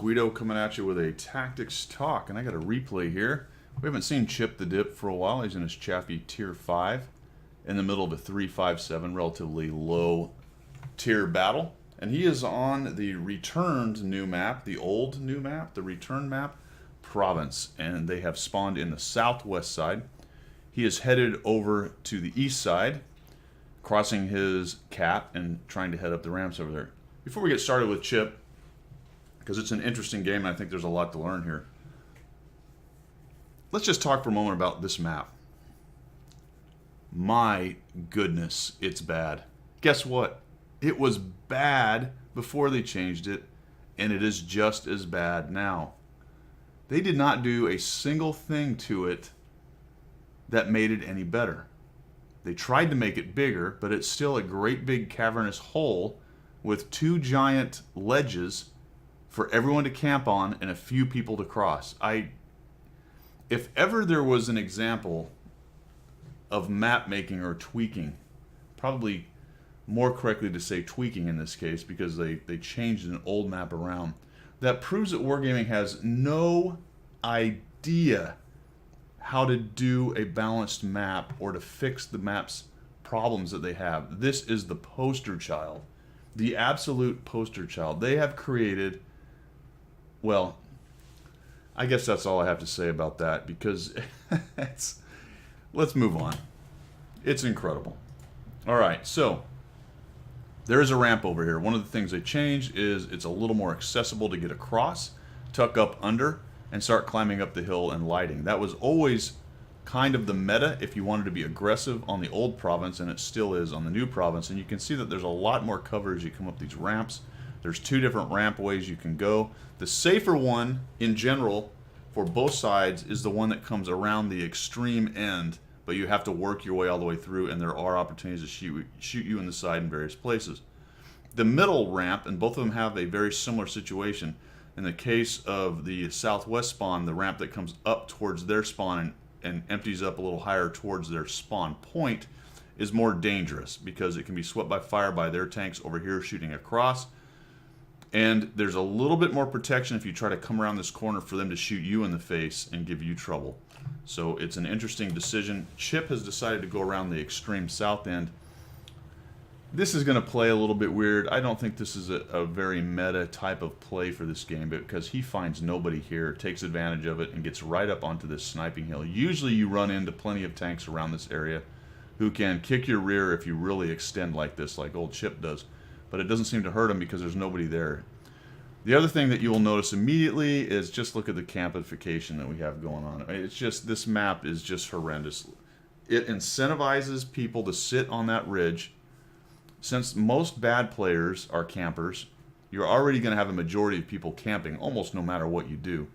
Guido coming at you with a tactics talk, and I got a replay here. We haven't seen Chip the Dip for a while. He's in his Chaffee Tier 5 in the middle of a 3-5-7, relatively low tier battle. And he is on the returned new map, the old new map, the return map, Province. And they have spawned in the southwest side. He is headed over to the east side, crossing his cap and trying to head up the ramps over there. Before we get started with Chip, because it's an interesting game and I think there's a lot to learn here, let's just talk for a moment about this map. My goodness, it's bad. Guess what? It was bad before they changed it, and it is just as bad now. They did not do a single thing to it that made it any better. They tried to make it bigger, but it's still a great big cavernous hole with two giant ledges for everyone to camp on and a few people to cross. If ever there was an example of map making or tweaking, probably more correctly to say tweaking in this case, because they changed an old map around, that proves that Wargaming has no idea how to do a balanced map or to fix the map's problems that they have. This is the poster child, the absolute poster child. They have created, well, I guess that's all I have to say about that, because let's move on. It's incredible. All right, so there is a ramp over here. One of the things they changed is it's a little more accessible to get across, tuck up under, and start climbing up the hill and lighting. That was always kind of the meta if you wanted to be aggressive on the old province, and it still is on the new province. And you can see that there's a lot more cover as you come up these ramps. There's two different ramp ways you can go. The safer one in general for both sides is the one that comes around the extreme end, but you have to work your way all the way through, and there are opportunities to shoot you in the side in various places. The middle ramp, and both of them have a very similar situation. In the case of the southwest spawn, the ramp that comes up towards their spawn and empties up a little higher towards their spawn point is more dangerous because it can be swept by fire by their tanks over here shooting across. And there's a little bit more protection if you try to come around this corner for them to shoot you in the face and give you trouble. So it's an interesting decision. Chip has decided to go around the extreme south end. This is going to play a little bit weird. I don't think this is a very meta type of play for this game, because he finds nobody here, takes advantage of it, and gets right up onto this sniping hill. Usually you run into plenty of tanks around this area who can kick your rear if you really extend like this, like old Chip does. But it doesn't seem to hurt him because there's nobody there. The other thing that you will notice immediately is just look at the campification that we have going on. It's just, this map is just horrendous. It incentivizes people to sit on that ridge. Since most bad players are campers, you're already going to have a majority of people camping almost no matter what you do.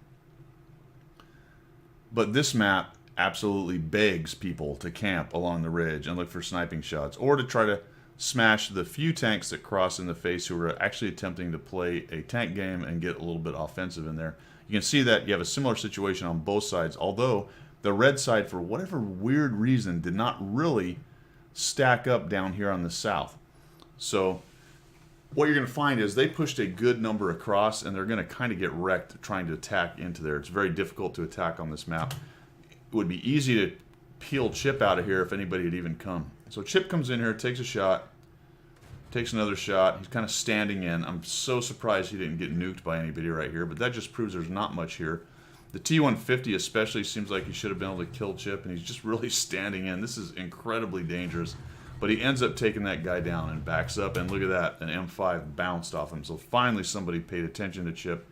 But this map absolutely begs people to camp along the ridge and look for sniping shots, or to try to smash the few tanks that cross in the face who are actually attempting to play a tank game and get a little bit offensive in there. You can see that you have a similar situation on both sides, although the red side, for whatever weird reason, did not really stack up down here on the south. So what you're going to find is they pushed a good number across, and they're going to kind of get wrecked trying to attack into there. It's very difficult to attack on this map. It would be easy to peel Chip out of here if anybody had even come. So Chip comes in here, takes a shot, takes another shot. He's kind of standing in. I'm so surprised he didn't get nuked by anybody right here, but that just proves there's not much here. The T-150 especially seems like he should have been able to kill Chip, and he's just really standing in. This is incredibly dangerous. But he ends up taking that guy down and backs up, and look at that, an M5 bounced off him. So finally somebody paid attention to Chip.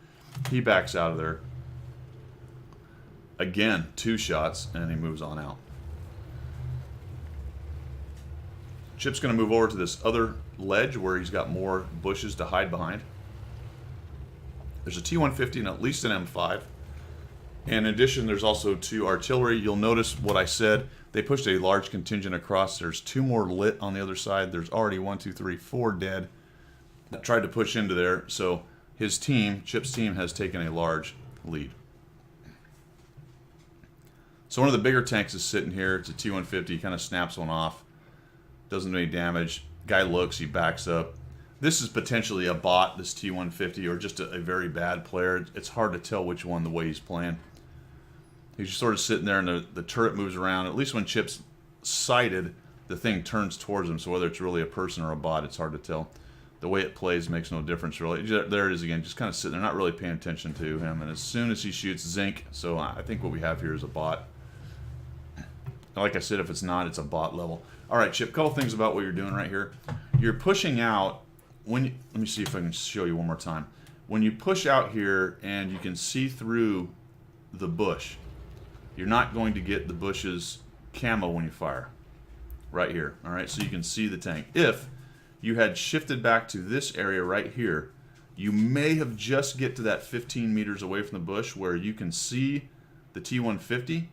He backs out of there. Again, 2 shots, and he moves on out. Chip's going to move over to this other ledge where he's got more bushes to hide behind. There's a T-150 and at least an M5. And in addition, there's also 2 artillery. You'll notice what I said. They pushed a large contingent across. There's 2 more lit on the other side. There's already 1, 2, 3, 4 dead that tried to push into there. So his team, Chip's team, has taken a large lead. So one of the bigger tanks is sitting here. It's a T-150. He kind of snaps one off. Doesn't do any damage. Guy looks. He backs up. This is potentially a bot, this T-150, or just a very bad player. It's hard to tell which one the way he's playing. He's just sort of sitting there, and the turret moves around. At least when Chip's sighted, the thing turns towards him. So whether it's really a person or a bot, it's hard to tell. The way it plays makes no difference, really. There it is again, just kind of sitting there, not really paying attention to him. And as soon as he shoots, zinc. So I think what we have here is a bot. Like I said, if it's not, it's a bot level. All right, Chip, a couple things about what you're doing right here. You're pushing out. Let me see if I can show you one more time. When you push out here and you can see through the bush, you're not going to get the bush's camo when you fire. Right here, all right? So you can see the tank. If you had shifted back to this area right here, you may have just get to that 15 meters away from the bush where you can see the T-150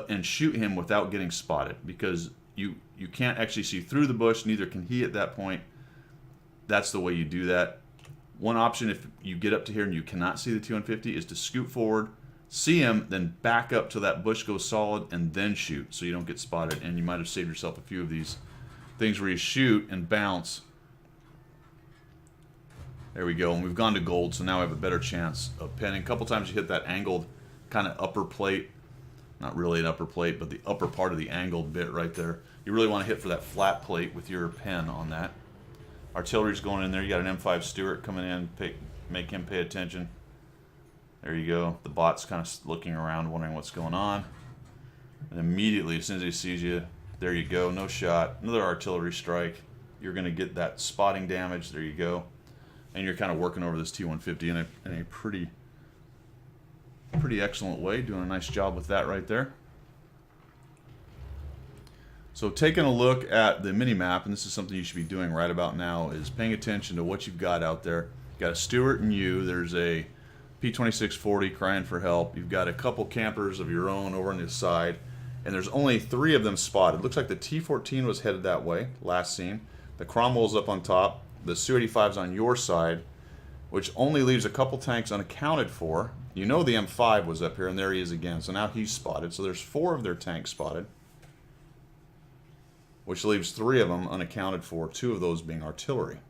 and shoot him without getting spotted, because you can't actually see through the bush, neither can he at that point. That's the way you do that. One option, if you get up to here and you cannot see the T-150, is to scoot forward, see him, then back up till that bush goes solid, and then shoot so you don't get spotted. And you might have saved yourself a few of these things where you shoot and bounce. There we go, and we've gone to gold, so now I have a better chance of pinning. A couple times you hit that angled kind of upper plate. Not really an upper plate, but the upper part of the angled bit right there. You really want to hit for that flat plate with your pen on that. Artillery's going in there. You got an M5 Stewart coming in. Make him pay attention. There you go. The bot's kind of looking around, wondering what's going on. And immediately, as soon as he sees you, there you go. No shot. Another artillery strike. You're going to get that spotting damage. There you go. And you're kind of working over this T-150 in a pretty excellent way. Doing a nice job with that right there. So taking a look at the mini-map, and this is something you should be doing right about now, is paying attention to what you've got out there. You've got a Stewart and you. There's a P-2640 crying for help. You've got a couple campers of your own over on the side, and there's only 3 of them spotted. Looks like the T-14 was headed that way, last seen. The Cromwell's up on top. The Su-85's on your side, which only leaves a couple tanks unaccounted for. You know the M5 was up here, and there he is again. So now he's spotted. So there's 4 of their tanks spotted, which leaves 3 of them unaccounted for, 2 of those being artillery.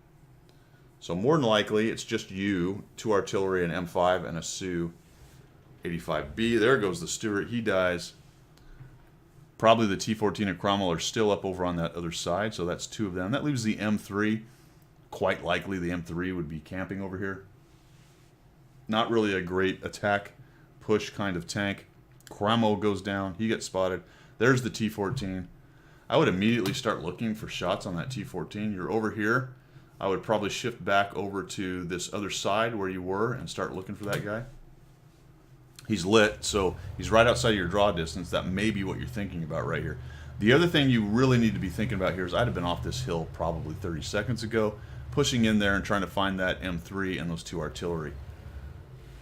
So more than likely, it's just you, 2 artillery, an M5, and a Su-85B. There goes the Stewart. He dies. Probably the T-14 and Cromwell are still up over on that other side, so that's 2 of them. That leaves the M3. Quite likely the M3 would be camping over here. Not really a great attack push kind of tank. Cromwell goes down. He gets spotted. There's the T-14. I would immediately start looking for shots on that T-14. You're over here. I would probably shift back over to this other side where you were and start looking for that guy. He's lit, so he's right outside your draw distance. That may be what you're thinking about right here. The other thing you really need to be thinking about here is I'd have been off this hill probably 30 seconds ago, pushing in there and trying to find that M3 and those 2 artillery.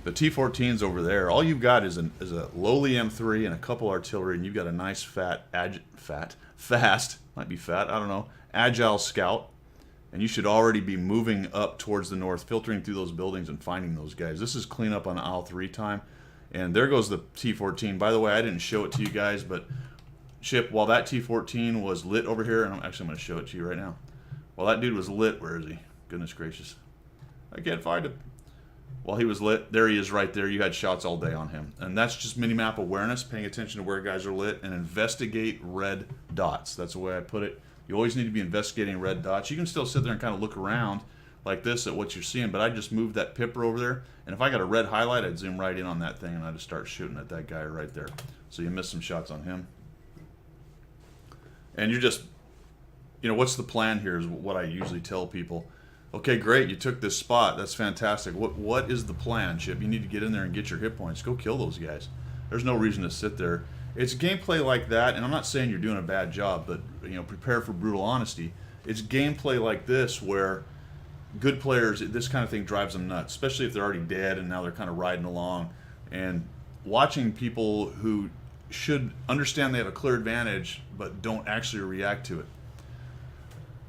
The T-14's over there. All you've got is a lowly M3 and a couple artillery, and you've got a nice fast, might be fat, I don't know, agile scout. And you should already be moving up towards the north, filtering through those buildings and finding those guys. This is cleanup on aisle 3 time. And there goes the T-14. By the way, I didn't show it to you guys, but Chip, while that T-14 was lit over here, and I'm going to show it to you right now. While that dude was lit, where is he? Goodness gracious. I can't find him. While he was lit, there he is right there. You had shots all day on him. And that's just mini-map awareness, paying attention to where guys are lit, and investigate red dots. That's the way I put it. You always need to be investigating red dots. You can still sit there and kind of look around like this at what you're seeing, but I just moved that pipper over there, and if I got a red highlight, I'd zoom right in on that thing, and I'd just start shooting at that guy right there. So you missed some shots on him. And you're just, what's the plan here is what I usually tell people. Okay, great, you took this spot. That's fantastic. What is the plan, Chip? You need to get in there and get your hit points. Go kill those guys. There's no reason to sit there. It's gameplay like that, and I'm not saying you're doing a bad job, but prepare for brutal honesty. It's gameplay like this where good players, this kind of thing drives them nuts, especially if they're already dead and now they're kind of riding along. And watching people who should understand they have a clear advantage but don't actually react to it.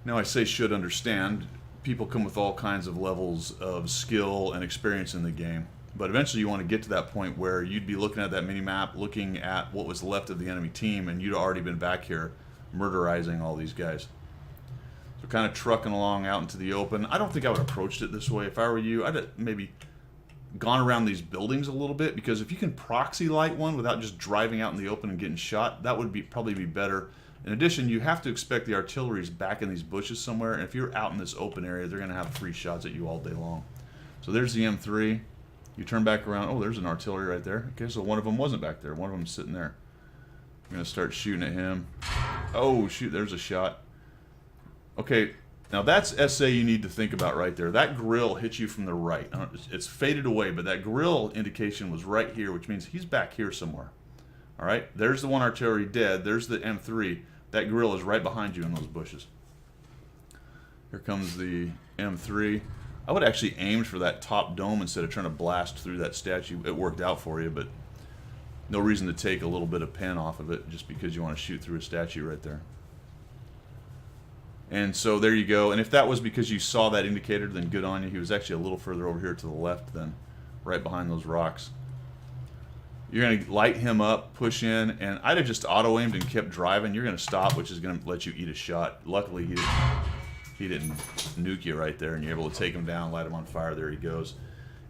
Now I say should understand. People come with all kinds of levels of skill and experience in the game. But eventually you want to get to that point where you'd be looking at that mini-map, looking at what was left of the enemy team, and you'd already been back here murderizing all these guys. They're kind of trucking along out into the open. I don't think I would have approached it this way. If I were you, I'd have maybe gone around these buildings a little bit, because if you can proxy light one without just driving out in the open and getting shot, that would probably be better. In addition, you have to expect the artillery's back in these bushes somewhere, and if you're out in this open area, they're going to have free shots at you all day long. So there's the M3. You turn back around. Oh, there's an artillery right there. Okay, so one of them wasn't back there. One of them's sitting there. I'm going to start shooting at him. Oh, shoot, there's a shot. Okay, now that's SA you need to think about right there. That grill hit you from the right. It's faded away, but that grill indication was right here, which means he's back here somewhere. All right, there's the one artillery dead. There's the M3. That grill is right behind you in those bushes. Here comes the M3. I would actually aim for that top dome instead of trying to blast through that statue. It worked out for you, but no reason to take a little bit of pen off of it just because you want to shoot through a statue right there. And so there you go. And if that was because you saw that indicator, then good on you. He was actually a little further over here to the left than right behind those rocks. You're going to light him up, push in, and I'd have just auto-aimed and kept driving. You're going to stop, which is going to let you eat a shot. Luckily, he didn't nuke you right there, and you're able to take him down, light him on fire. There he goes.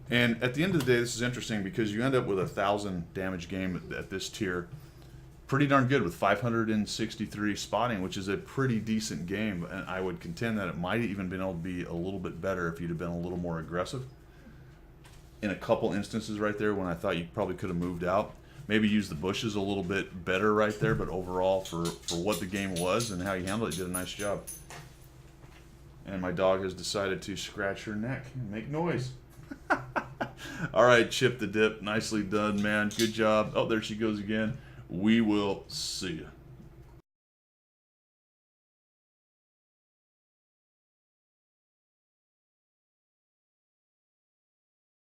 And at the end of the day, this is interesting because you end up with a 1,000 damage game at this tier. Pretty darn good with 563 spotting, which is a pretty decent game. And I would contend that it might have even been able to be a little bit better if you'd have been a little more aggressive. In a couple instances right there when I thought you probably could have moved out. Maybe use the bushes a little bit better right there, but overall for what the game was and how you handled it, you did a nice job. And my dog has decided to scratch her neck and make noise. All right, Chip the Dip, nicely done, man. Good job. Oh, there she goes again. We will see you.